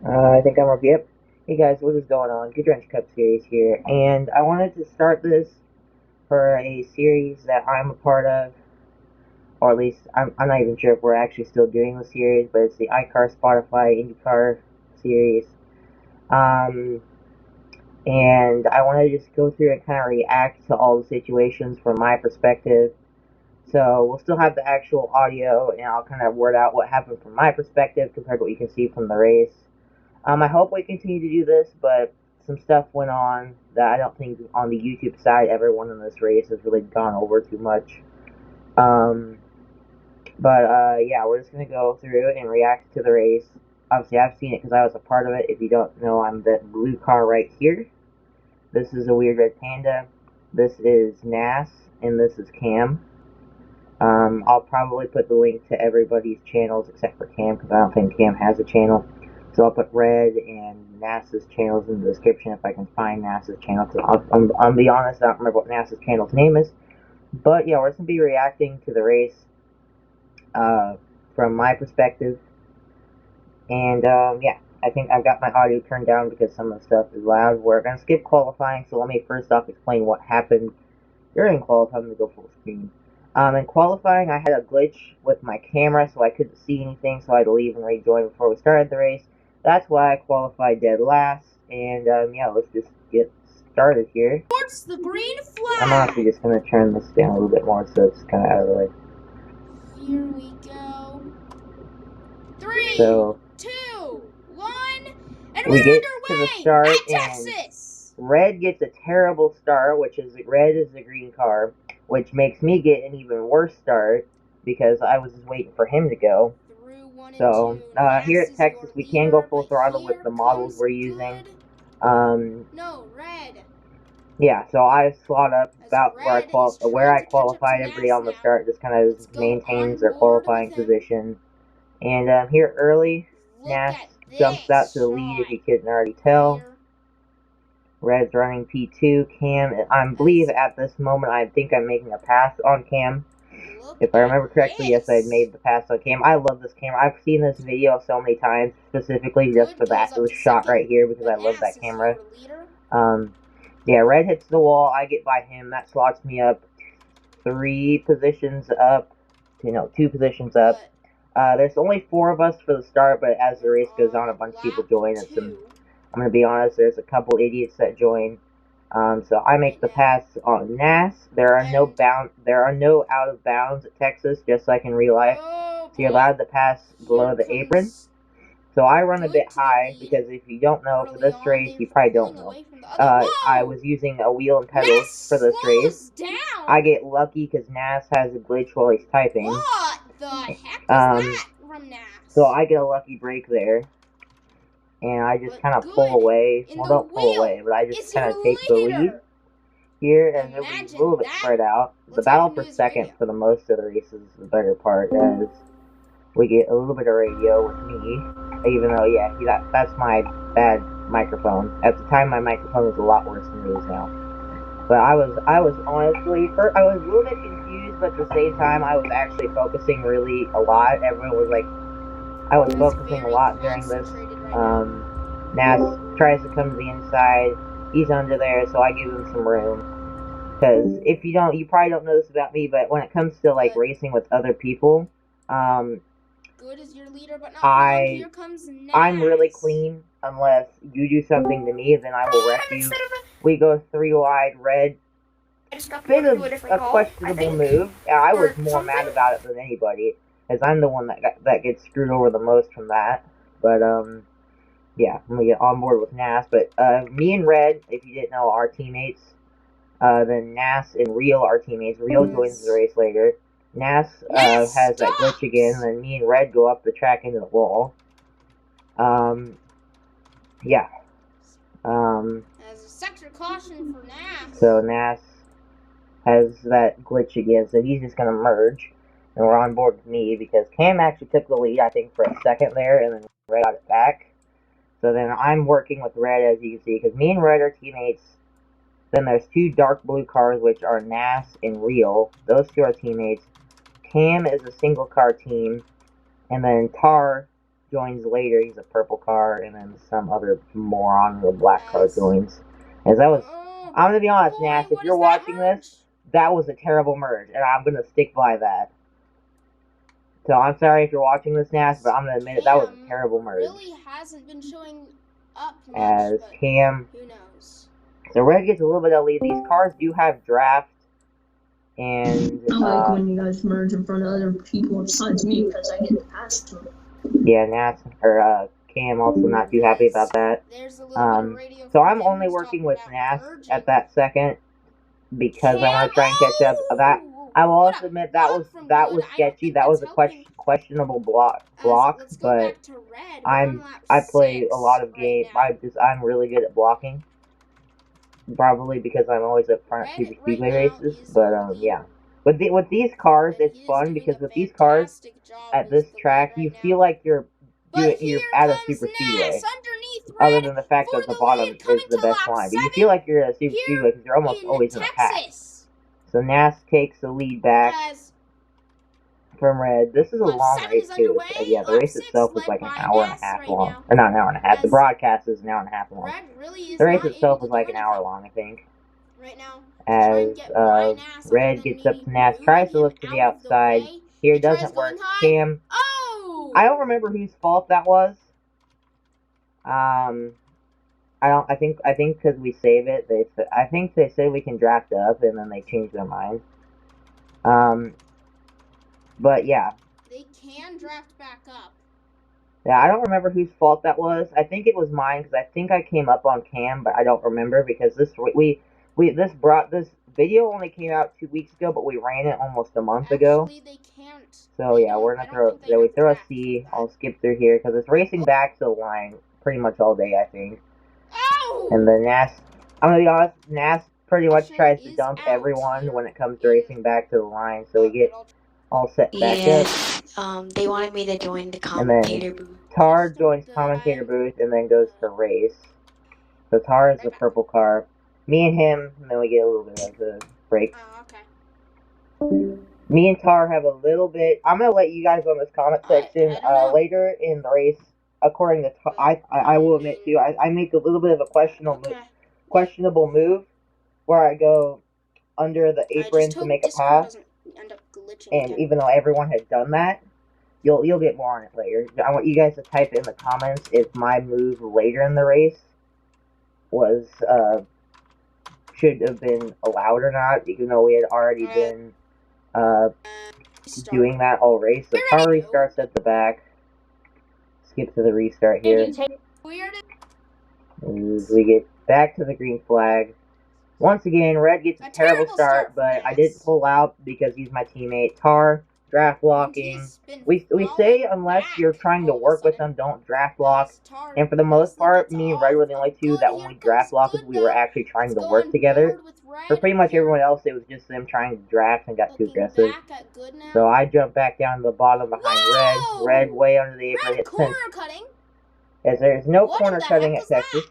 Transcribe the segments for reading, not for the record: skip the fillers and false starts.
I think I'm okay. Yep. Hey guys, what is going on? Good Wrench Cup series here, and I wanted to start this for a series that I'm a part of, or at least I'm not even sure if we're actually still doing the series, but it's the ICAR Spotify IndyCar series. Um, and I want to just go through and kind of react to all the situations from my perspective. So we'll still have the actual audio, and I'll kind of word out what happened from my perspective compared to what you can see from the race. I hope we continue to do this, but some stuff went on that I don't think on the YouTube side everyone in this race has really gone over too much. Um, yeah, we're just gonna go through and react to the race. Obviously, I've seen it because I was a part of it. If you don't know, I'm the blue car right here. This is a weird red panda. This is Nas, and this is Cam. I'll probably put the link to everybody's channels except for Cam because I don't think Cam has a channel. So I'll put Red and NASA's channels in the description if I can find NASA's channel. Cause I'll be honest, I don't remember what NASA's channel's name is. But yeah, we're just going to be reacting to the race from my perspective. And yeah, I think I've got my audio turned down because some of the stuff is loud. We're going to skip qualifying, so let me first off explain what happened during qualifying. To go full screen. In qualifying, I had a glitch with my camera, so I couldn't see anything, so I had to leave and rejoin before we started the race. That's why I qualified dead last, and yeah, let's just get started here. Towards the green flag. I'm actually just going to turn this down a little bit more so it's kind of out of the way. Here we go. 3, So, 2, 1, and we we're get underway to the start, at and Texas. Red gets a terrible start, which is Red is the green car, which makes me get an even worse start because I was just waiting for him to go. So, here at Texas, we can go full throttle with the models we're using. No, Red. Yeah, so I slot up about where I qualified. Everybody on the start just kind of maintains their qualifying position. And here early, Nash jumps out to the lead if you couldn't already tell. Red's running P2. Cam, I believe at this moment, I think I'm making a pass on Cam. If I remember correctly, yes, I had made the pass on Cam. I love this camera. I've seen this video so many times, specifically just for that shot right here because I love that camera. Yeah, Red hits the wall. I get by him. That slots me up 2 positions up. There's only 4 of us for the start, but as the race goes on, a bunch of people join. I'm going to be honest, there's a couple idiots that join. So I make the pass on Nas. There are no out of bounds at Texas, just like in real life. So you're allowed to pass below the apron. So I run a bit high because if you don't know for this race, you probably don't know. I was using a wheel and pedals for this race. I get lucky because Nas has a glitch while he's typing. What the heck was that from Nas? So I get a lucky break there. And I just kind of pull away. Well, don't pull away, but I just kind of take the lead here, and it'll be a little bit spread out. The battle for second for the most of the race is the better part, as we get a little bit of radio with me, even though, yeah, that's my bad microphone. At the time, my microphone was a lot worse than it is now. But I was honestly, I was a little bit confused, but at the same time, I was actually focusing really a lot. Everyone was like, I was focusing a lot during this. Nas tries to come to the inside. He's under there, so I give him some room. Because if you probably don't know this about me, but when it comes to like racing with other people, good as your leader, but not here comes Nas. I'm really clean unless you do something to me, then I will wreck you. We go 3 wide. Red. Bit of a questionable move. I was more mad about it than anybody, as I'm the one that gets screwed over the most from that. But yeah, I'm gonna get on board with Nas. But me and Red, if you didn't know, are teammates. Then Nas and Real are teammates. Real joins the race later. Nas has that glitch again, and then me and Red go up the track into the wall. Yeah. As a sector caution for Nas. So Nas has that glitch again, so he's just gonna merge. And we're on board with me because Cam actually took the lead, I think, for a second there, and then Red got it back. So then I'm working with Red, as you can see, because me and Red are teammates. Then there's 2 dark blue cars, which are Nas and Real. Those 2 are teammates. Cam is a single car team. And then Tar joins later. He's a purple car, and then some other moron with a black car joins. As that was, I'm gonna be honest, boy, Nas, if what you're is that watching merge? this, that was a terrible merge, and I'm gonna stick by that. So I'm sorry if you're watching this, Nas, but I'm gonna admit it, that was a terrible merge. Really hasn't been showing up much, as but Cam. who knows? So Red gets a little bit of lead. These cars do have draft, and I like when you guys merge in front of other people besides me because I get to pass them. Yeah, Nas or Cam also not too happy about that. There's a little bit of radio So from I'm him only who's working talking with about Nas merging. at that second because I want to try and catch up. That I will also admit that was sketchy. That was a questionable block, Let's go but back to Red. We're on lap I play 6 a lot of games. right now. I'm really good at blocking. Probably because I'm always at front Red super right speedway now races, is but leading. yeah. With these cars, And it's he is fun doing because a with these cars fantastic job at as this the track, lead you right feel now. like you're But at a comes super Nas speedway. underneath Other Red than the fact for that the the bottom lead, is coming the to best lap line, but you 7 feel like you're at a super here speedway because you're almost always in a pack. Texas. So Nas takes the lead back As from Red. This is a lap long 7 race is too. underway. Yeah, the Lap race 6 itself was led like an by hour and a Nas half right long. now. Or not an hour and a half. The As broadcast is an hour and a half long. Red really is The race not itself able was to like do an hour anything long, I think. right now. As Red gets up to Nas, tries to look to the outside. Here doesn't work. Cam. Oh! I don't remember whose fault that was. I think because we save it, I think they said we can draft up, and then they changed their mind. But yeah. They can draft back up. Yeah, I don't remember whose fault that was. I think it was mine because I think I came up on Cam, but I don't remember because this video only came out 2 weeks ago, but we ran it almost a month ago. Actually, they can't. So yeah, we're gonna we throw a C. I'll skip through here because it's racing back to the line pretty much all day, I think. Oh! And then I'm gonna be honest, Nas pretty much tries to dump everyone when it comes to racing back to the line, so we get all set back up. They wanted me to join the And then commentator booth. Tar joins commentator booth and then goes to race. So Tar is the purple car. Me and him, and then we get a little bit of a break. Oh, okay. Me and Tar have a little bit. I'm gonna let you guys on this comment section later in the race. According to Tar, I will admit too, I make a little bit of a questionable move where I go under the apron to make a pass. And even though everyone has done that, you'll get more on it later. I want you guys to type in the comments if my move later in the race was should have been allowed or not, even though we had already been doing that all race. So car restarts at the back. Skip to the restart here. We get back to the green flag. Once again, Red gets a terrible start, but I didn't pull out because he's my teammate. Tar, draft blocking. We say unless you're trying to work with them, don't draft block. And for the most part, me and Red were the only two that when we draft blocked, we were actually trying to work together. For pretty much everyone else, it was just them trying to draft and got too aggressive. So I jumped back down to the bottom behind Red. Red way under the apron. Red corner cutting. As there's no corner cutting at Texas.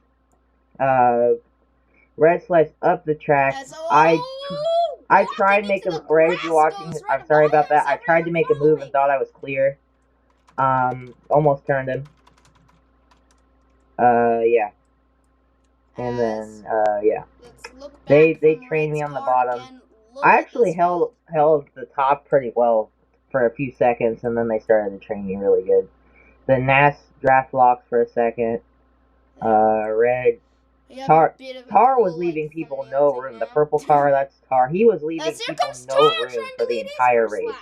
Red slides up the track. I tried making Red. If you're watching, I'm sorry about that. I tried to make a move and thought I was clear. Almost turned him. Yeah. And then yeah. They trained me on the bottom. I actually held the top pretty well for a few seconds, and then they started to train me really good. The Nas draft blocks for a second. Red. Tar was leaving people no room. The purple car, that's Tar. He was leaving people no room for the entire race.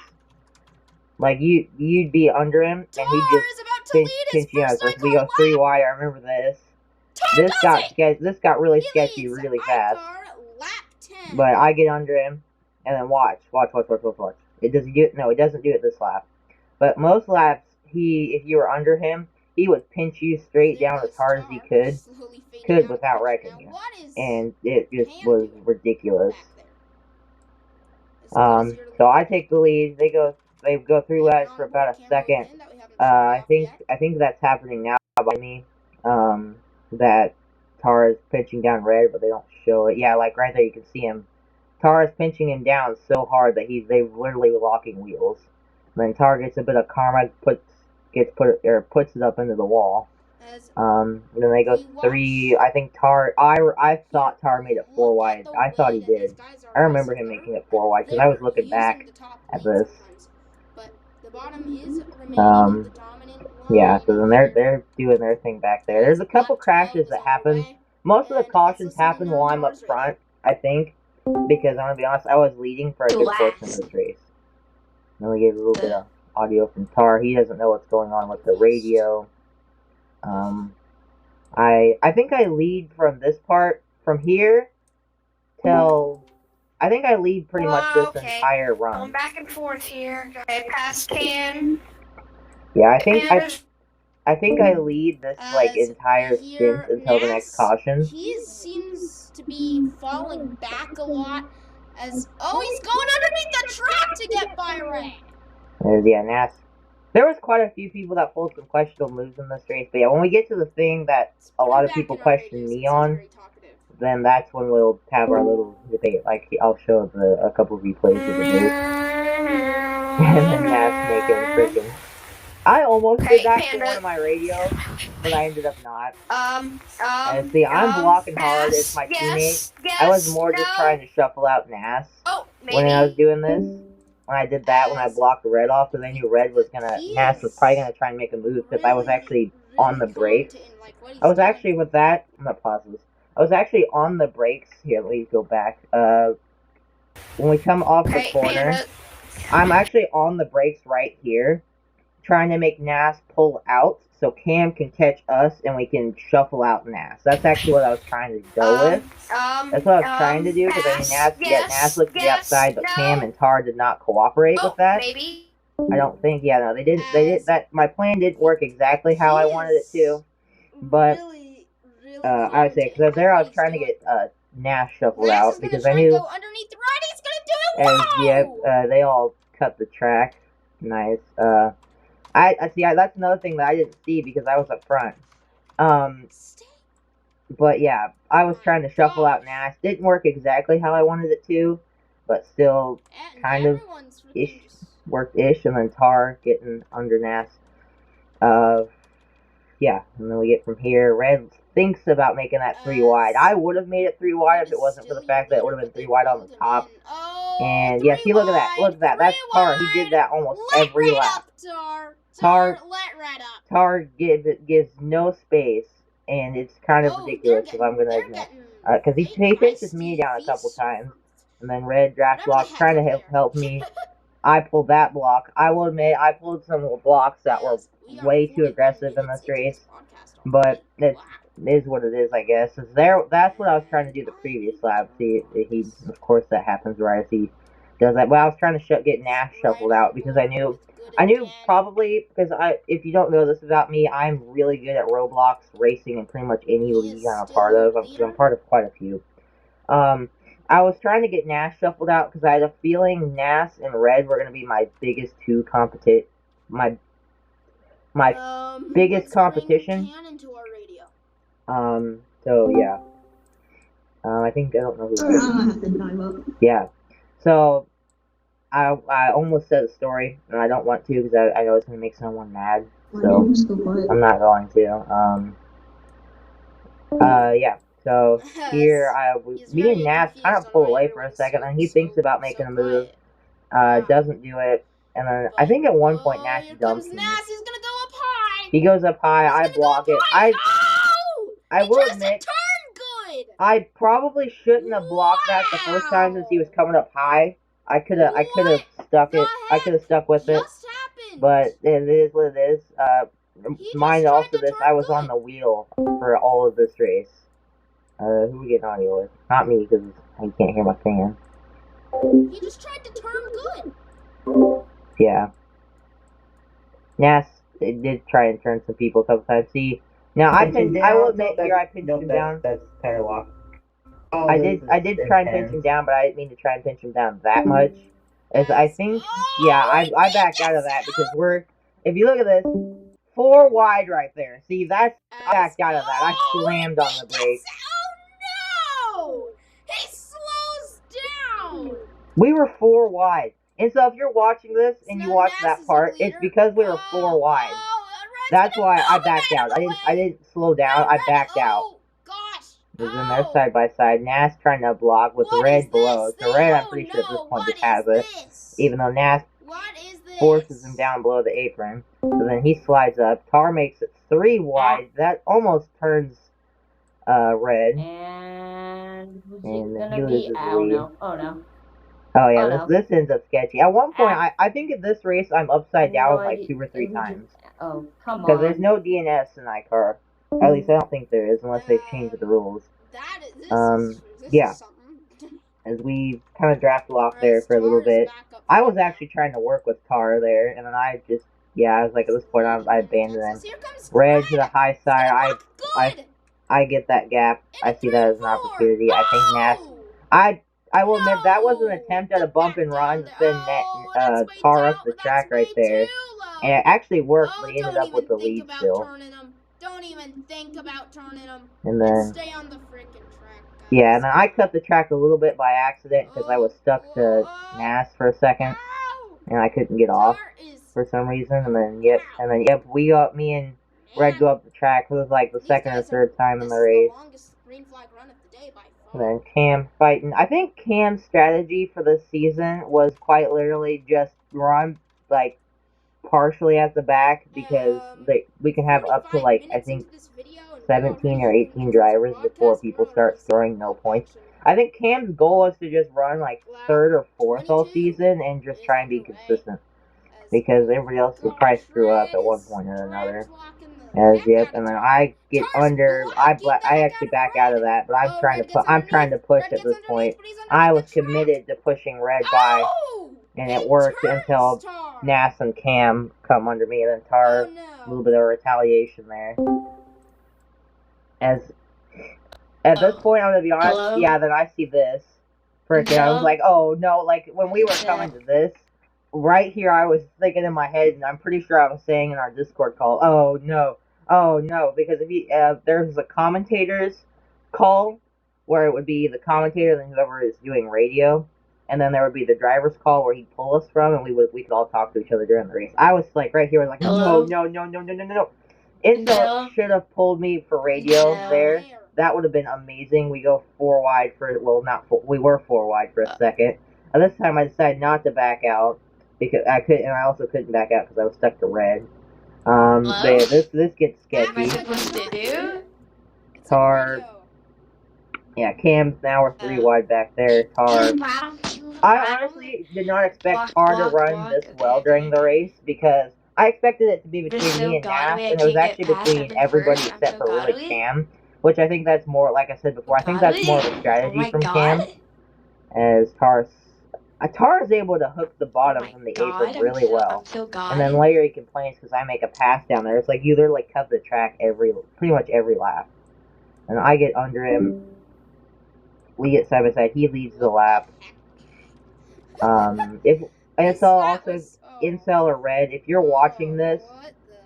Like you'd be under him, and he'd just pinch you out. Like we go 3 wide. I remember this. This got really sketchy really fast. But I get under him, and then watch. It doesn't do it this lap. But most laps, if you were under him, he would pinch you straight down as hard as he could without wrecking you, and it just was ridiculous. So I take the lead. They go 3 laps for about a second. I think that's happening now by me. That Tar is pinching down Red, but they don't show it. Yeah, like right there, you can see him. Tar is pinching him down so hard that they're literally locking wheels. And then Tar gets a bit of karma, puts gets puts it up into the wall. And then they go 3. I think Tar. I thought Tar made it 4 wide. I thought he did. I remember him making it 4 wide because I was looking back at this. But the bottom is remaining the dominant line. Yeah, so then they're doing their thing back there. There's a couple crashes that happen. Most of the cautions happen while I'm up front, I think, because I'm gonna be honest, I was leading for a good portion of this race. And then we gave a little bit of audio from Tar. He doesn't know what's going on with the radio. I think I lead from this part, from here till, I think I lead pretty much this entire run. Going back and forth here. Okay, past Can. Yeah, I think I lead this like entire stint until the next caution. He seems to be falling back a lot as he's going underneath the track to get by Ray. Yeah, Nas. There was quite a few people that pulled some questionable moves in this race, but yeah, when we get to the thing that a lot of people question me on, then that's when we'll have our little debate. Like, I'll show a couple of replays of the move. And then Nas making freaking. I almost did that for one of my radios, but I ended up not. And see, I'm blocking hard as my teammate. I was more just trying to shuffle out Nas when I was doing this. When I did that, when I blocked Red off, because I knew Red was Nas was probably gonna try and make a move, because I was actually on the brakes. I was actually with that. I'm gonna pause this. I was actually on the brakes. Here, let me go back. When we come off the corner, I'm actually on the brakes right here, trying to make Nas pull out so Cam can catch us and we can shuffle out Nas. That's actually what I was trying to go with. That's what I was trying to do, because I mean, Nas looked to the outside, but Cam and Tar did not cooperate with that. I don't think. Yeah, no, they did. That my plan didn't work exactly how I wanted it to. But I would say, because there I was trying to get Nas shuffled out because I knew. Underneath the right, he's gonna do it. And they all cut the track. Nice. I see. That's another thing that I didn't see because I was up front. But yeah, I was trying to shuffle out Nas. Didn't work exactly how I wanted it to, but still kind of worked-ish. And then Tar getting under Nas. Yeah, and then we get from here. Red thinks about making that 3 wide. I would have made it 3 wide if it wasn't for the fact that it would have been 3 wide on the top. And yeah, see, look at that. Look at that. That's Tar. He did that almost every lap. Tar gives no space, and it's kind of ridiculous if I'm gonna admit. Because he pinches me down a couple times, and then Red draft block trying to help me. I pulled that block. I will admit I pulled some blocks that were way too aggressive in this race, but it is what it is, I guess. That's what I was trying to do the previous lap. See, of course that happens right as he does that. But I was trying to get Nash shuffled out because I knew probably, because if you don't know this about me, I'm really good at Roblox racing in pretty much any league I'm a part of. I'm part of quite a few. I was trying to get Nash shuffled out because I had a feeling Nash and Red were going to be my biggest two my biggest competition. So yeah. I think, I don't know who yeah. So I almost said a story, and I don't want to because I know it's going to make someone mad. So I'm not going to. Yeah. So here, me and Nash kind of pull away for a second, and he thinks about making a move, doesn't do it, and then I think at one point Nash dumps me. He goes up high. I block it. I will admit, I probably shouldn't have blocked that the first time since he was coming up high. I could have stuck it. I could have stuck with it, but it is what it is. Mind also this, I was on the wheel for all of this race. Who we getting audio with? Not me, because I can't hear my fan. He just tried to turn good. Yeah. Nas did try and turn some people a couple times. See, now I will admit here I pinched him down. That's tire lock. Oh, I did try and pinch him down, but I didn't mean to try and pinch him down that much. As I think, yeah, I backed out of that because if you look at this, 4 wide right there. See, I backed out of that. I slammed on the brakes. Oh no! He slows down! We were 4 wide. And so if you're watching this and you watch that part, it's because we were 4 wide. That's why I backed out. I didn't slow down. I backed out. Oh gosh. It was in there side by side. Nas trying to block with red below. So red, I'm pretty sure at this point just has it. Even though Nas forces him down below the apron. So then he slides up. Tar makes it 3 wide. That almost turns red. And who's And it gonna he be? loses I the don't lead. know. Oh no. Oh yeah, Oh, no. this ends up sketchy. At one point, I think at this race I'm upside down like 2 or 3 times. Oh, come on. Because there's no DNS in ICAR. At least I don't think there is, unless they've changed the rules. Yeah. As we kind of drafted off there for a little bit. I was actually trying to work with Tar there, and then I just, I was like, at this point, I abandoned them. Red to the high side, I get that gap. I see that as an opportunity. I think Nas, I will admit, that was an attempt at a bump and run to send Tar up the track right there. And it actually worked, but he ended up with the lead still. Don't even think about turning him. And then, stay on the freaking track, guys. Yeah, and then I cut the track a little bit by accident because I was stuck to Nas for a second. And I couldn't get off for some reason. And then, me and Red go up the track. It was like the second or third time in the race. And then Cam fighting. I think Cam's strategy for this season was quite literally just run, like, partially at the back because we can have up to, like, I think 17 or 18 drivers before people start scoring no points. I think Cam's goal is to just run, like, 3rd or 4th all season and just try and be consistent. Because everybody else will probably screw up at one point or another. And then I get under. I actually back out of that, but I'm trying to push at this point. I was committed to pushing Red by, and it worked until Nas and Cam come under me, and then Tar, a little bit of retaliation there. At this point, I'm gonna be honest. Hello? Yeah, then I see this. Freaking, I was like, oh no! Like when we were coming to this. Right here, I was thinking in my head, and I'm pretty sure I was saying in our Discord call, oh no, because if there's a commentator's call, where it would be the commentator and whoever is doing radio, and then there would be the driver's call where he'd pull us from, and we could all talk to each other during the race. I was like, right here, I was like, Hello? no. Intel should have pulled me for radio there. That would have been amazing. We go 4 wide we were 4 wide for a second. And this time I decided not to back out. Because I also couldn't back out because I was stuck to Red. This gets What am I sketchy. supposed to do? Tar. Yeah, Cam's now we're 3 wide back there. Tar. I honestly did not expect Tar to run this well during the race because I expected it to be between me and Nas, and it was actually between everybody except for really Cam. Which I think that's more, like I said before, I think that's more of a strategy from Cam. As Tar is able to hook the bottom from the apron really well. And then later he complains because I make a pass down there. It's like you literally cut the track pretty much every lap. And I get under him. We get side by side. He leads the lap. If Incel or Red, if you're watching this,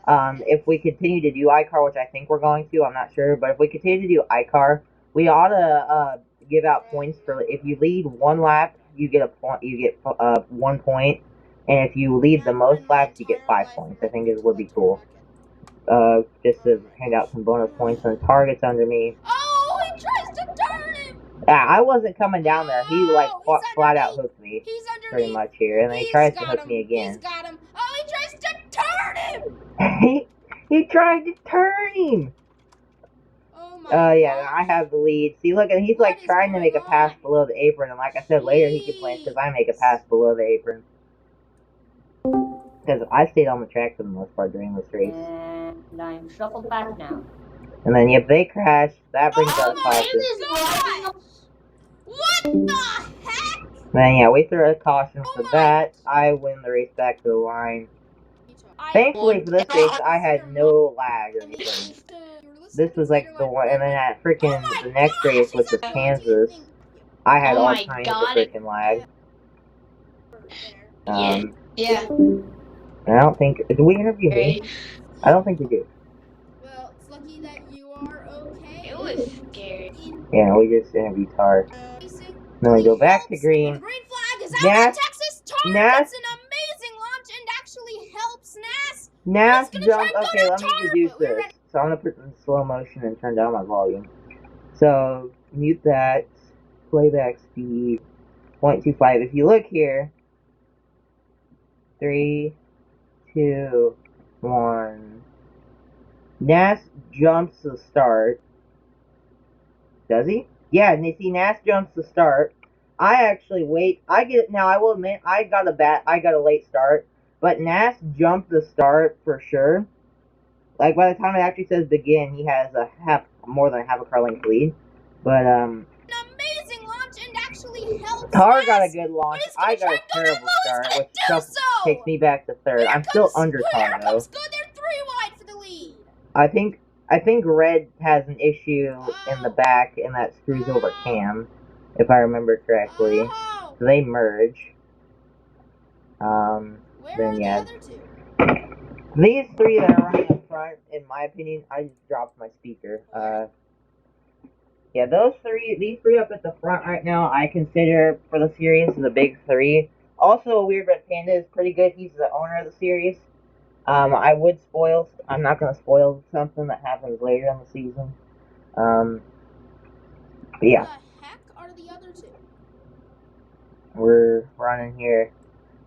if we continue to do ICAR, which I think we're going to, I'm not sure, but if we continue to do ICAR, we ought to give out points for if you lead 1 lap. You get 1 point, and if you lead the most laps, you get 5 points. I think it would be cool. Just to hand out some bonus points on targets under me. Oh, he tries to turn him. Yeah, I wasn't coming down there. He flat out hooked me, pretty much here, and then he tries to hook me again. He's got him. Oh, he tries to turn him. he tried to turn him. Yeah, I have the lead. See, look, and he's like trying to make a pass below the apron, and like I said, later he complains because I make a pass below the apron. Because I stayed on the track for the most part during this race. And I'm shuffled back now. And then if they crash, that brings out a caution. What the heck? Then yeah, we throw a caution for that. I win the race back to the line. Thankfully for this race, I had no lag or anything. This was like the one, and then at the next race, which was Kansas, I had all kinds of freaking lag. Yeah. I don't think, did we interview me? I don't think we did. Well, it's lucky that you are okay. It was scary. Yeah, we just interviewed Tar. Then we go back to green. The green flag is out in Texas. Tar gets an amazing launch and actually helps Nas Nas gonna try jump. and go Okay, to let me tar, deduce but we're this. So I'm gonna put it in slow motion and turn down my volume. So mute that. Playback speed 0.25. If you look here, 3, 2, 1. Nas jumps to start. Does he? Yeah, and you see Nas jumps to start. I actually wait. I will admit, I got a late start, but Nas jumped the start for sure. Like by the time it actually says begin, he has more than half a car length lead. But an amazing launch and actually helps Tar Nas. got a good launch. But he's gonna I got try a and go that terrible low. He's start, gonna which do so. takes me back to third. I'm still under Tar Here though. comes Good. They're 3 wide for the lead. I think Red has an issue in the back, and that screws over Cam, if I remember correctly. Oh. So they merge. Where Then are yeah, the other 2? these 3 that are running up front, in my opinion, I just dropped my speaker. Yeah, these 3 up at the front right now, I consider for the series the big 3. Also, Weird Red Panda is pretty good. He's the owner of the series. I'm not gonna spoil something that happens later in the season. But yeah, Where the heck are the other 2? we're running here.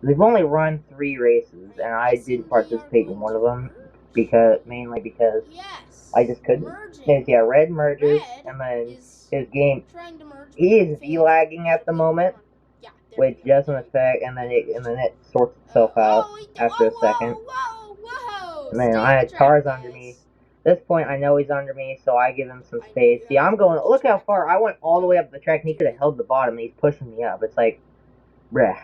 We've only run 3 races, and I Guessing didn't they are participate in going one to of them merge? mainly because Yes. I just couldn't. Merging. Yeah, Red merges, Red and then is his game trying to merge. he but is failed. V-lagging at the Wait, moment, hold on. Yeah, there which we go. doesn't affect, and then it sorts itself out after a second. Whoa! And then Stay I on the had track, Tars under me. guys. At this point, I know he's under me, so I give him some I know space. you See, I'm haven't going. heard the Look how track. far I went all the way up the track, and he could have held the bottom. And he's pushing me up. It's like, bruh.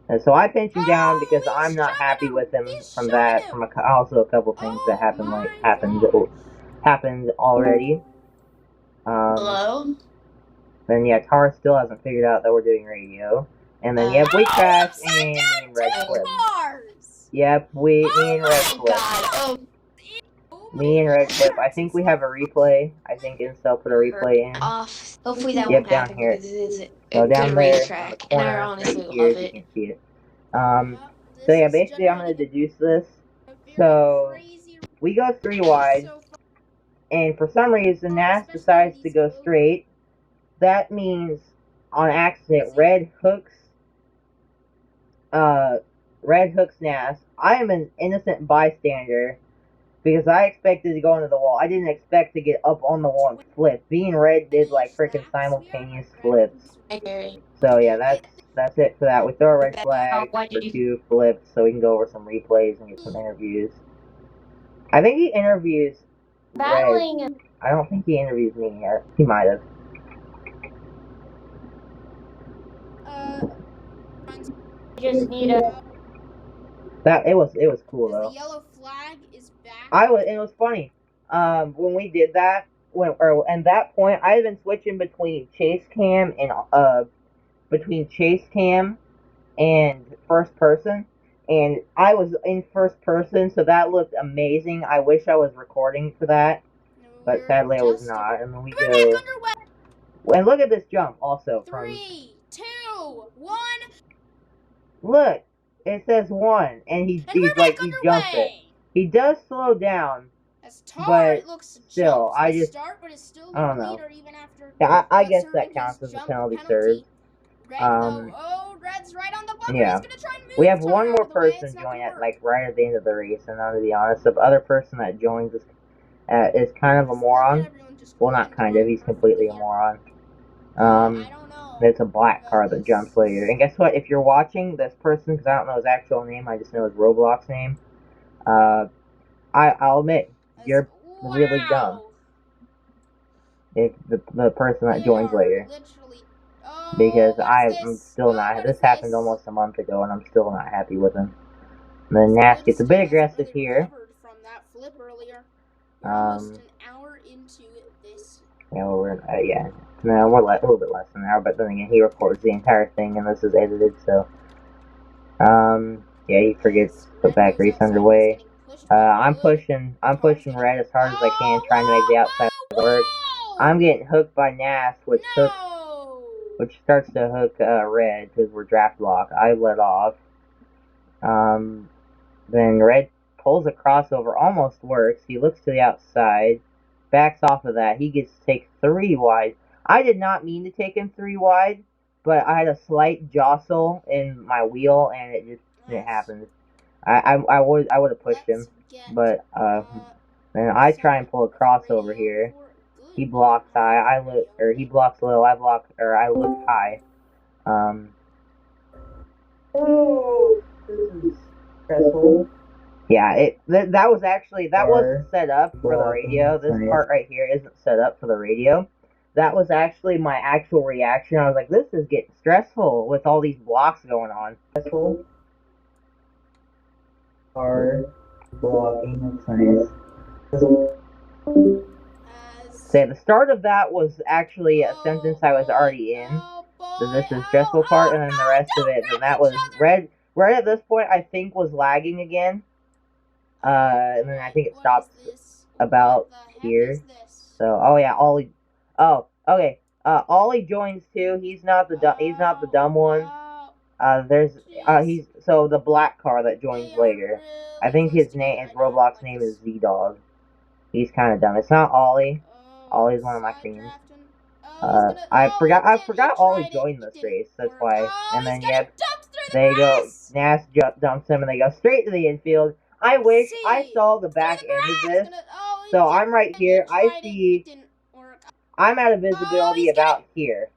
And so I pinch him down because he's I'm not happy shoving with him He's from shoving that. him. From also a couple things that Oh my happened already. Hello? Then yeah, Tar still hasn't figured out that we're doing radio. And then yep, we crash and me and Red flip. cars! Yep, me and Red Oh flip. god. Oh, Me and Red flip. I think we have a replay. I think Incel put a replay in. off. Hopefully that Yep, won't down happen here. because it is a No, good down there on the racetrack, and I corner honestly right here. love If you it. can see it. So yeah, basically I'm gonna deduce this. So we go 3 wide, and for some reason Nas decides to go straight. That means on accident Red hooks Nas. I am an innocent bystander because I expected to go into the wall. I didn't expect to get up on the wall and flip. Me and Red did like freaking simultaneous flips. Hi, Gary. So yeah, that's it for that. We throw a red Oh, flag why for did you 2 flips so we can go over some replays and get some interviews. I think he interviews Red. battling? I don't think he interviews me yet. He might have. Just need a. It was cool though. The yellow flag is back. It was funny. When we did that, at that point, I had been switching between chase cam and first person, and I was in first person, so that looked amazing. I wish I was recording for that, but sadly I was not. And then we go, and look at this jump also. 3, 2, 1. Look, it says 1, and he jumps it. He does slow down, but still, I don't know. Yeah, I guess that counts as a penalty served. Red's right on the bumper. Yeah. He's gonna try and move We have Tar one out more of the way. person It's not join gonna at work. right at the end of the race, and to be honest, the other person that joins is kind of a moron. Well, not kind of. He's completely a moron. I don't know. It's a black car that jumps later. And guess what? If you're watching this person, because I don't know his actual name, I just know his Roblox name. I'll admit you're really dumb. If the person that joins later, because I'm still not. This happened almost a month ago, and I'm still not happy with him. And then Nas gets a bit aggressive here. From that flip earlier. Um, Almost an hour into this. Yeah, no, we're a little bit less than an hour, but then again, he records the entire thing, and this is edited, so, yeah, he forgets to put back race underway. I'm pushing Red as hard as I can, trying to make the outside work. I'm getting hooked by Nas, which starts to hook, Red, because we're draft lock. I let off. Then Red pulls a crossover, almost works. He looks to the outside, backs off of that. He gets to take 3 wide. I did not mean to take him 3 wide, but I had a slight jostle in my wheel, and it happened. I would have pushed him, but then I try and pull a crossover here. He blocks high. He blocks low. I look high. Oh, this is stressful. Yeah, that wasn't set up for the radio. This part right here isn't set up for the radio. That was actually my actual reaction. I was like, this is getting stressful with all these blocks going on. Stressful. Hard blocking. That's nice. Say, the start of that was actually a sentence I was already in. So this is stressful part, and then the rest of it, and that was Red. Red at this point, I think, was lagging again. And then I think it stopped about here. So, oh yeah, Ollie. Oh, okay. Ollie joins too. He's not the dumb one. So the black car that joins later. I think his Roblox name is Z-Dog. He's kind of dumb. It's not Ollie. Ollie's one of my creams. I forgot Ollie joined this race. That's why. And then they go. Nas dumps him, and they go straight to the infield. I wish I saw the back end of this. So I'm right here. I see. I'm at a visibility about here.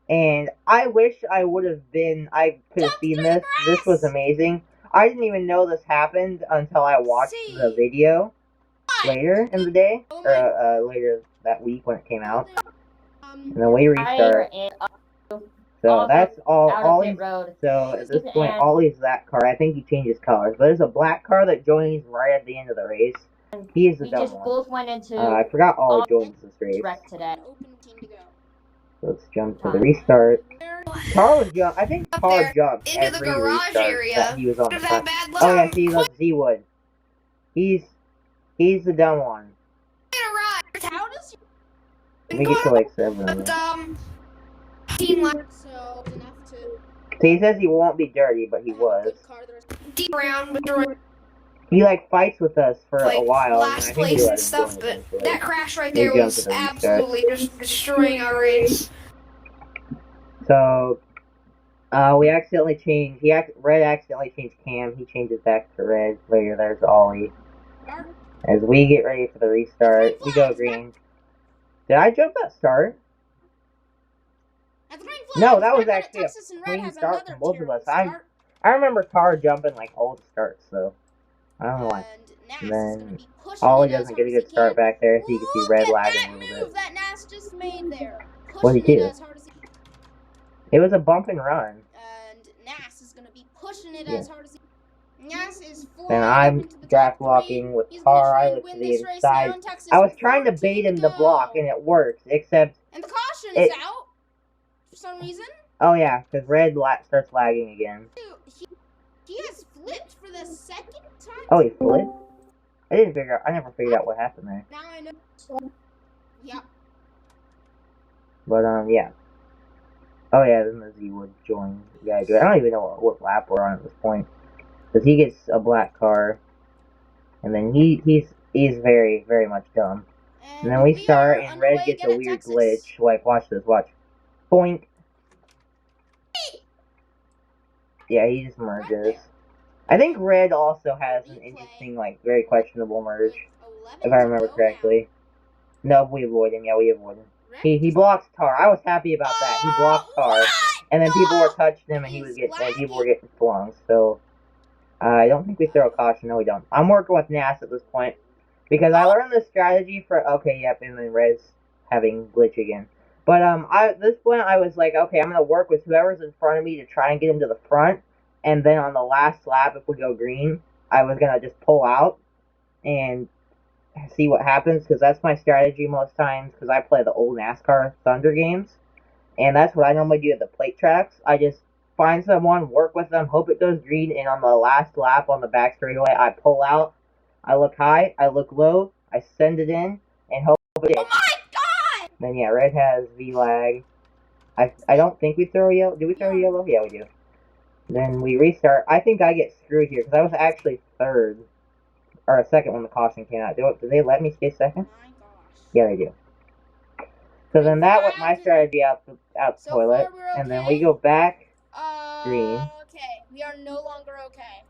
And I wish I would have been. I could have seen this. This was amazing. I didn't even know this happened until I watched the video later in the day, or later that week when it came out. And then we restart. So that's all. Ollie's, so at this point, Ollie's that car. I think he changes colors. But there's a black car that joins right at the end of the race. He is the dumb one. Both went into I forgot Ollie joins this race. today. Let's jump to the restart. I think Tar jumped every restart that he was on the front. Oh yeah, see, look, Z-Wood. He's the dumb one. Let me get to like 7 of them. So he says he won't be dirty, but he was. He like fights with us for a while. Last place and stuff, but that crash right there was absolutely just destroying our race. So, we accidentally changed. Red accidentally changed Cam. He changes back to red. Later, there's Ollie. As we get ready for the restart, we go green. Did I jump that start? No, that was actually a clean start from both of us. I remember Tar jumping like all the starts, so I don't know why. And then Ollie doesn't get a good start back there, so you can see Red lagging a little bit. What did he do? It was a bump and run. And Nas is gonna be pushing it as hard as he. Nas is and I'm draft walking with Tar. I look to the inside. I was trying to bait him to block, and it works, except. And the caution is out for some reason. Oh yeah, because Red starts lagging again. He has flipped for the second time. Oh, he flipped? I never figured out what happened there. Now I know. Yep. But yeah. Oh yeah, then the Z would join. Yeah, I don't even know what lap we're on at this point. Because he gets a black car, and then he's very, very much dumb. And then we start, and Red gets a weird glitch. Like, watch this, watch. Boink. Yeah, he just merges. I think Red also has an interesting, like, very questionable merge, if I remember correctly. No, we avoid him. Yeah, we avoid him. He blocks Tar. I was happy about that. He blocked Tar, and then people were touching him, and people were getting flung. So I don't think we throw a caution. No, we don't. I'm working with Nas at this point because I learned this strategy for and then Red's having glitch again. But at this point I was like, okay, I'm gonna work with whoever's in front of me to try and get him to the front, and then on the last lap, if we go green, I was gonna just pull out and see what happens, because that's my strategy most times, because I play the old NASCAR Thunder games, and that's what I normally do at the plate tracks. I just find someone, work with them, hope it goes green, and on the last lap on the back straightaway, I pull out, I look high, I look low, I send it in, and hope it is. Oh my god! Then yeah, Red has V-lag. I don't think we throw a yellow. Do we throw a yellow? Yeah, we do. Then we restart. I think I get screwed here because I was actually third. Or a second when the caution came out. Do they let me stay second? My gosh. Yeah, they do. So then that went my strategy out the So toilet. far we're okay. And then we go back green. Okay. We are no longer okay.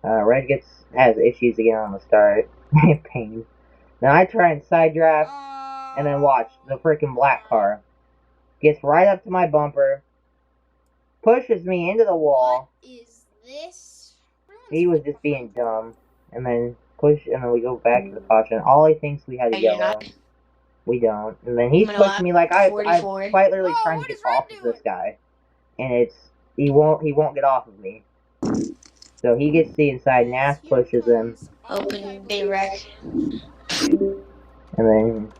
Red has issues again on the start. Pain. Then I try and side draft. And then watch. The freaking black car gets right up to my bumper. Pushes me into the wall. What is this? He was just being dumb. And then and then we go back to the caution. All he thinks we had a yellow. We don't. And then he's pushing me like I'm quite literally trying to get off of this guy. And he won't get off of me. So he gets the inside, Nash pushes him. Open bay wreck. And then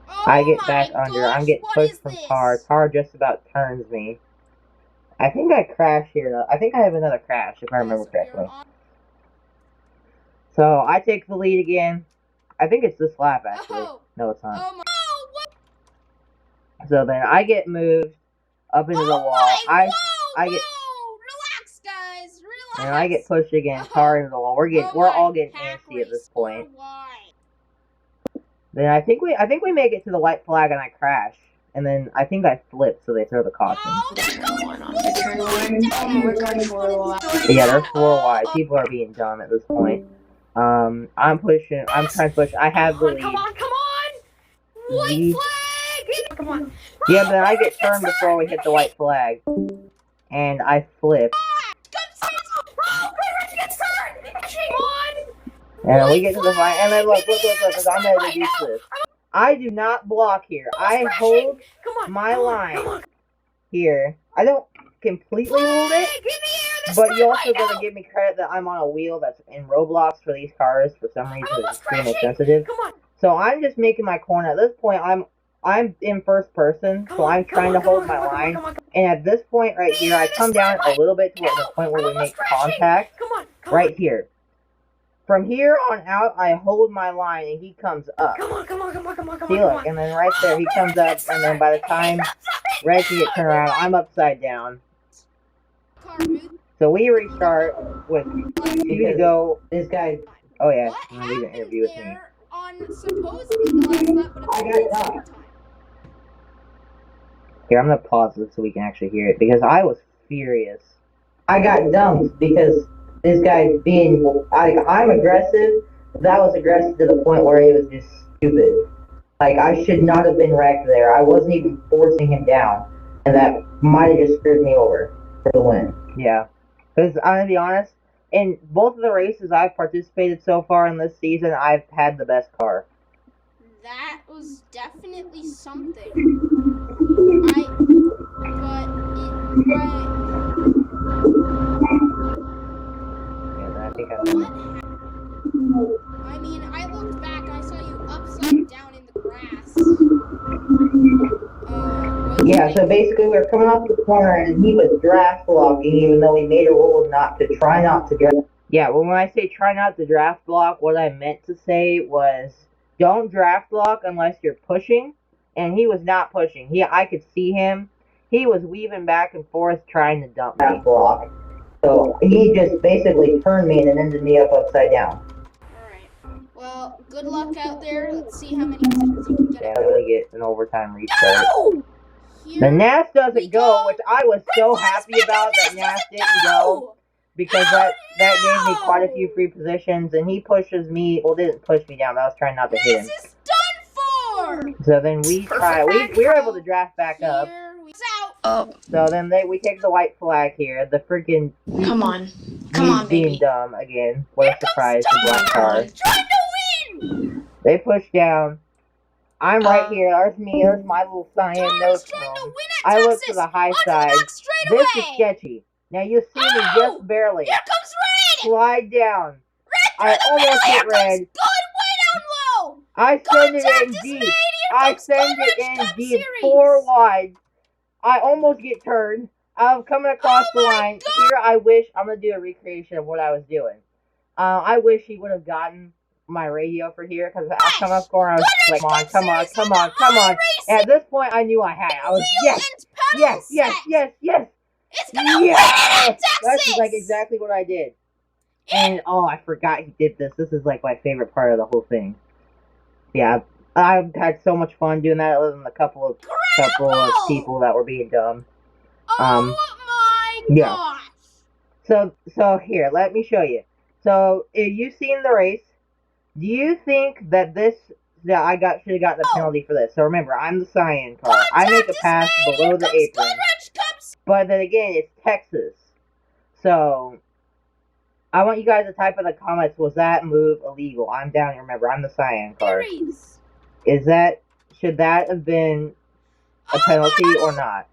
I get back under. I'm getting pushed from Tar. Tar just about turns me. I think I crash here though. I think I have another crash if I remember correctly. So I take the lead again. I think it's this lap actually. No, it's not. So then I get moved up into the wall. I get relax, guys. Relax. and I get pushed again. Tar into the wall. We're all getting antsy at this point. Then I think we make it to the white flag and I crash. And then I think I flip, so they throw the caution. We're going 4 wide. Yeah, they're 4 wide. People are being dumb at this point. I'm trying to push. I have the lead. Come on! White flag! Come on! Yeah, but then I get turned before we hit the white flag. And I flip. And we get to the fight, and then look, because I'm ready to do this. I do not block here. I hold my line here. I don't completely hold it, but you also gotta give me credit that I'm on a wheel that's in Roblox for these cars. For some reason, it's extremely sensitive. So I'm just making my corner. At this point, I'm in first person, so I'm trying to hold my line. And at this point right here, I come down a little bit to the point where we make contact. Right here. From here on out, I hold my line, and he comes up. Come on. See, look, and then right there, he comes up, and then by the time Red can get turned around, I'm upside down. So we restart with you go. This guy. Oh yeah, I'm gonna leave an interview with me. Here, I'm gonna pause this so we can actually hear it because I was furious. I got dumped because this guy I'm aggressive. That was aggressive to the point where he was just stupid. Like, I should not have been wrecked there. I wasn't even forcing him down. And that might have just screwed me over for the win. Yeah. Because, I'm going to be honest, in both of the races I've participated so far in this season, I've had the best car. That was definitely something. I mean, I looked back and I saw you upside down in the grass. Yeah, so basically we were coming off the corner and he was draft blocking even though he made a rule to try not to draft. Yeah, well when I say try not to draft block, what I meant to say was don't draft block unless you're pushing, and he was not pushing. I could see him. He was weaving back and forth trying to dump me. Draft block. So he just basically turned me and then ended me up upside down. Alright. Well, good luck out there. Let's see how many positions you can get. Yeah, I'm gonna get an overtime restart. No! The Nash doesn't go, which I was so happy about that Nash didn't go. Because that gave me quite a few free positions, and he pushes me, well, didn't push me down, but I was trying not to hit him. This is done for! So then we were able to draft back up. So then we take the white flag here. The freaking Come on, being baby. dumb again. What a surprise! The black car. Trying to win! They push down. I'm right here. There's me. There's my little cyan nose cone. I look to the high side. This is sketchy. Now you see me just barely. Here comes Red! Slide down. Red I almost hit Red. Good, way down low! I send it in deep. I send it in deep. 4 wide. I almost get turned. I'm coming across the line. Here, I'm going to do a recreation of what I was doing. I wish he would have gotten my radio for here, because I come up corner, I was like, come on. And at this point, I knew I had it. I was, yes. It's gonna win it at That's Texas! like exactly what I did. And oh, I forgot he did this. This is like my favorite part of the whole thing. Yeah, I've had so much fun doing that. Other than a couple of people that were being dumb. Oh my yeah. gosh! So here, let me show you. So if you've seen the race, do you think that should have gotten a penalty for this? So remember, I'm the cyan car. I make a pass below the apron. But then again, it's Texas. So I want you guys to type in the comments, was that move illegal? I'm down here, remember, I'm the cyan car. Should that have been a penalty or not?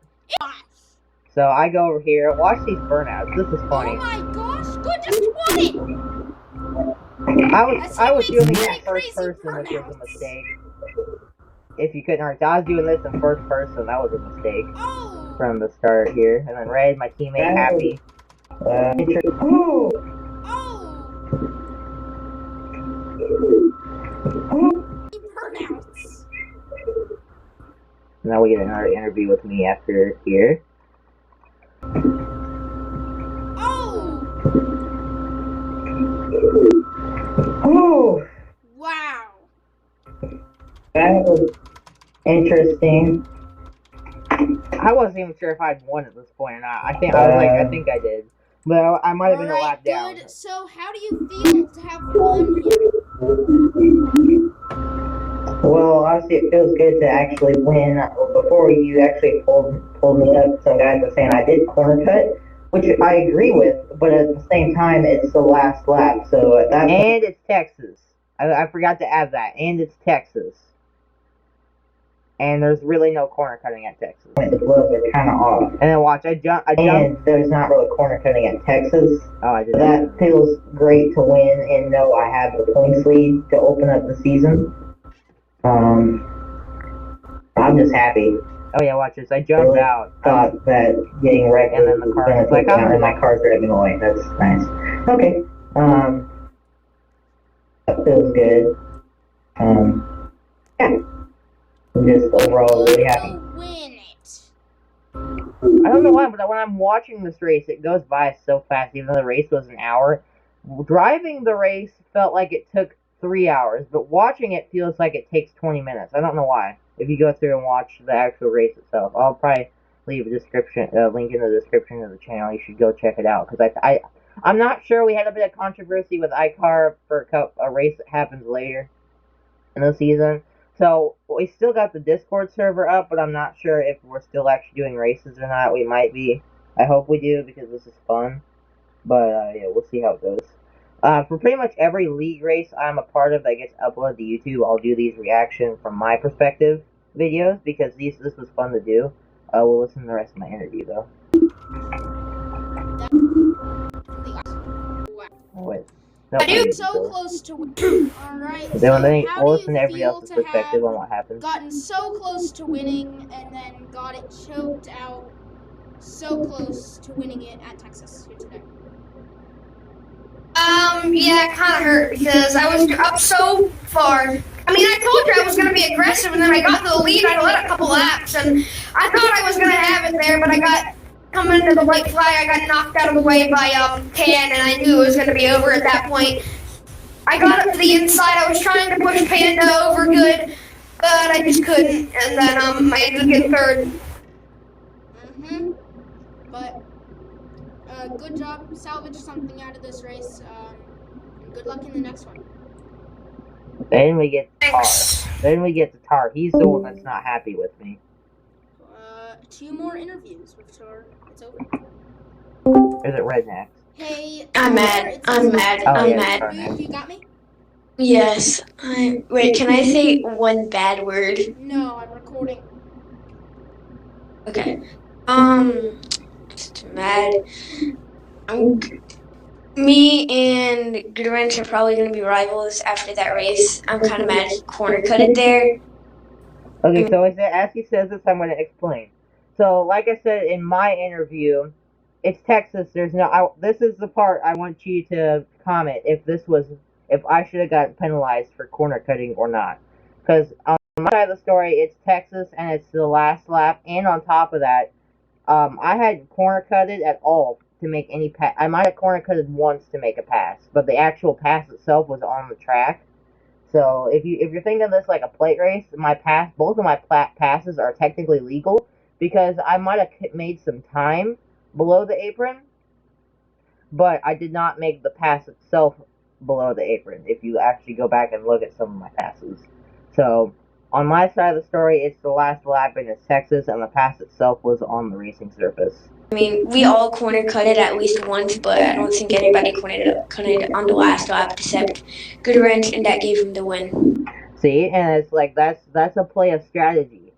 So I go over here, watch these burnouts, this is funny. Oh my gosh, good, just won it! I was doing that first person, which was a mistake. If you couldn't already, I was doing this in first person, that was a mistake. From the start here. And then Red, my teammate, happy. Burnouts. Now we get another interview with me after here. Oh! Wow. That was interesting. I wasn't even sure if I'd won at this point or not. I think I think I did. But I might have been a lap down. Good. So how do you feel to have won here? Well, obviously it feels good to actually win. Before you actually pulled me up, some guys were saying I did corner cut, which I agree with, but at the same time, it's the last lap, so at that point... And it's Texas. I forgot to add that. And it's Texas. And there's really no corner cutting at Texas. The gloves are kind of off. And then watch, I jump. And there's not really corner cutting at Texas. Oh, I didn't. That feels great to win and know I have the points lead to open up the season. I'm just happy. Oh yeah, watch this. I jumped out. Thought that getting wrecked and then the car was like, and my car's driving away. That's nice. Okay. That feels good. Yeah. I'm just overall really happy. Win it. I don't know why, but when I'm watching this race, it goes by so fast. Even though the race was an hour, driving the race felt like it took 3 hours, but watching it feels like it takes 20 minutes. I don't know why. If you go through and watch the actual race itself, I'll probably leave a link in the description of the channel. You should go check it out, because I'm not sure. We had a bit of controversy with ICAR for a race that happens later in the season. So we still got the Discord server up, but I'm not sure if we're still actually doing races or not. We might be. I hope we do, because this is fun. But yeah, we'll see how it goes. For pretty much every league race I'm a part of that gets uploaded to YouTube, I'll do these reaction from my perspective videos, because this was fun to do. We'll listen to the rest of my interview though. Wait. No, I'm so close to winning. Alright, so we'll listen to everybody else's perspective on what happened. Gotten so close to winning and then got it choked out. So close to winning it at Texas here today. Yeah, it kind of hurt because I was up so far. I mean, I told you I was going to be aggressive, and then I got the lead. I led a couple laps, and I thought I was going to have it there, but I got coming into the white flag. I got knocked out of the way by Pan, and I knew it was going to be over at that point. I got up to the inside. I was trying to push Panda over good, but I just couldn't, and then I ended up getting third. But good job, salvage something out of this race. And good luck in the next one. Then we get Tar. Then we get to Tar. He's the one that's not happy with me. 2 more interviews with Tar. It's over. Is it Red next? Hey, I'm mad. I'm mad. Oh, I'm yeah, mad. You got me? Yes. Wait, can I say one bad word? No, I'm recording. Okay. Just mad. Me and Grinch are probably going to be rivals after that race. I'm kind of mad he corner cut it there. Okay, so as he says this, I'm going to explain. So, like I said in my interview, it's Texas. There's no. This is the part I want you to comment if I should have gotten penalized for corner cutting or not. Because on my side of the story, it's Texas and it's the last lap, and on top of that, I had corner cutted at all to make any pass. I might have corner cutted once to make a pass, but the actual pass itself was on the track. So if you're thinking of this like a plate race, both of my passes are technically legal because I might have made some time below the apron, but I did not make the pass itself below the apron. If you actually go back and look at some of my passes, so on my side of the story, it's the last lap in Texas, and the pass itself was on the racing surface. I mean, we all corner cut it at least once, but I don't think anybody cornered on the last lap except Good Wrench, and that gave him the win. See, and it's like that's a play of strategy.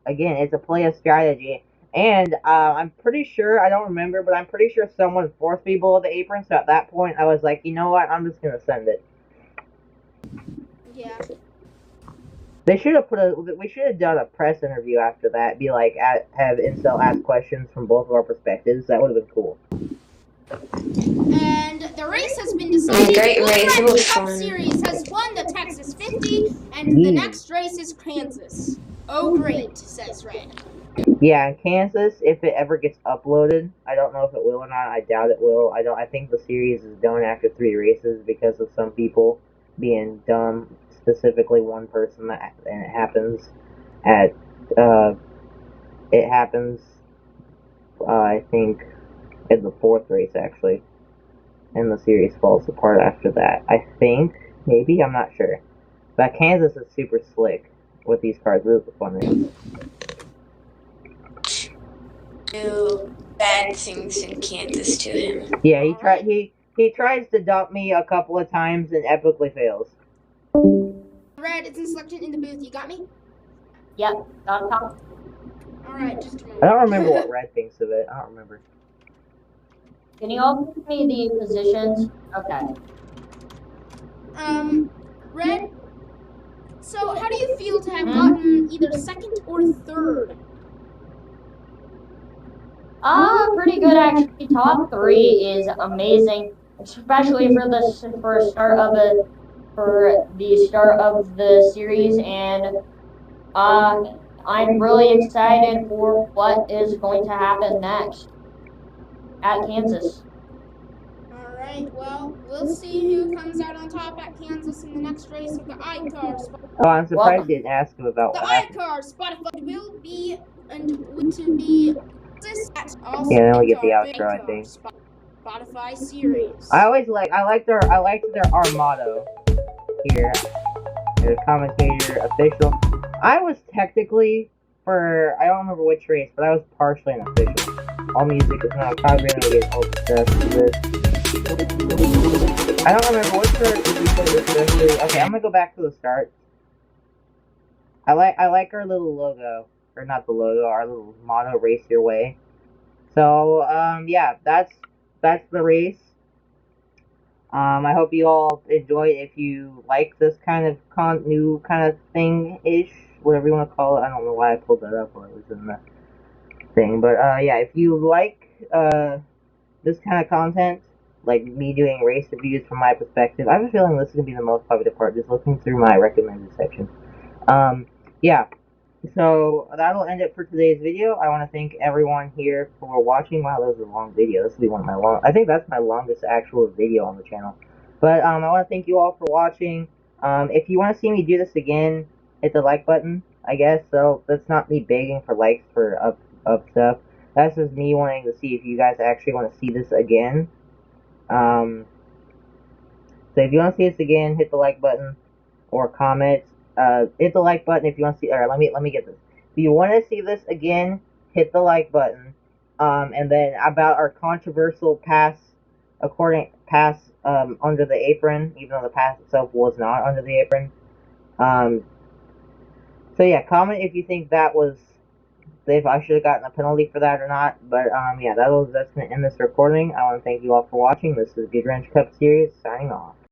Again, it's a play of strategy. And I'm pretty sure, I don't remember, but I'm pretty sure someone forced me below the apron. So at that point, I was like, you know what? I'm just gonna send it. Yeah. We should have done a press interview after that. Be like, have Incel ask questions from both of our perspectives. That would have been cool. And the race has been decided. Great race. It was Cup fun. Series has won the Texas 50, and the next race is Kansas. Oh, great, says Red. Yeah, in Kansas, if it ever gets uploaded, I don't know if it will or not. I doubt it will. I think the series is done after 3 races because of some people being dumb. Specifically, one person and it happens at I think in the 4th race actually, and the series falls apart after that. I think maybe I'm not sure, but Kansas is super slick with these cars. This is a fun race. Do bad things in Kansas to him. Yeah, he tries to dump me a couple of times and epically fails. Red, it's instruction in the booth. You got me? Yep, got a call. Alright, just a moment. I don't remember what Red thinks of it. I don't remember. Can you all give me the positions? Okay. Red, so how do you feel to have gotten either second or third? Pretty good actually. Top 3 is amazing, especially for the start of the series, and I'm really excited for what is going to happen next at Kansas. Alright, well, we'll see who comes out on top at Kansas in the next race of the ICAR. Oh, I'm surprised you didn't ask him about The what happened. ICAR Spotify will be to be this at also Yeah, then we get the ICAR outro, I think. Spotify Series. I liked our motto here. The commentator official. I was technically I don't remember which race, but I was partially an official. All music is not probably gonna get obsessed with this. I don't remember which race did we put it especially. Okay, I'm gonna go back to the start. I like our little logo. Or not the logo, our little motto, race your way. So, yeah, that's the race. I hope you all enjoy it. If you like this kind of new kind of thing-ish, whatever you want to call it. I don't know why I pulled that up while it was in the thing. But, yeah, if you like, this kind of content, like me doing race reviews from my perspective, I have a feeling this is going to be the most popular part, just looking through my recommended section. Yeah. So that'll end it for today's video. I want to thank everyone here for watching. Wow, that was a long video. This will be one of my I think that's my longest actual video on the channel. But I want to thank you all for watching. If you want to see me do this again, hit the like button, I guess. So that's not me begging for likes for up stuff. That's just me wanting to see if you guys actually want to see this again. So if you want to see this again, hit the like button or comment. Hit the like button if you want to see. Alright, let me get this. If you want to see this again, hit the like button. And then about our controversial pass under the apron, even though the pass itself was not under the apron. So yeah, comment if you think if I should have gotten a penalty for that or not. But yeah, that's gonna end this recording. I want to thank you all for watching. This is Good Wrench Cup Series signing off.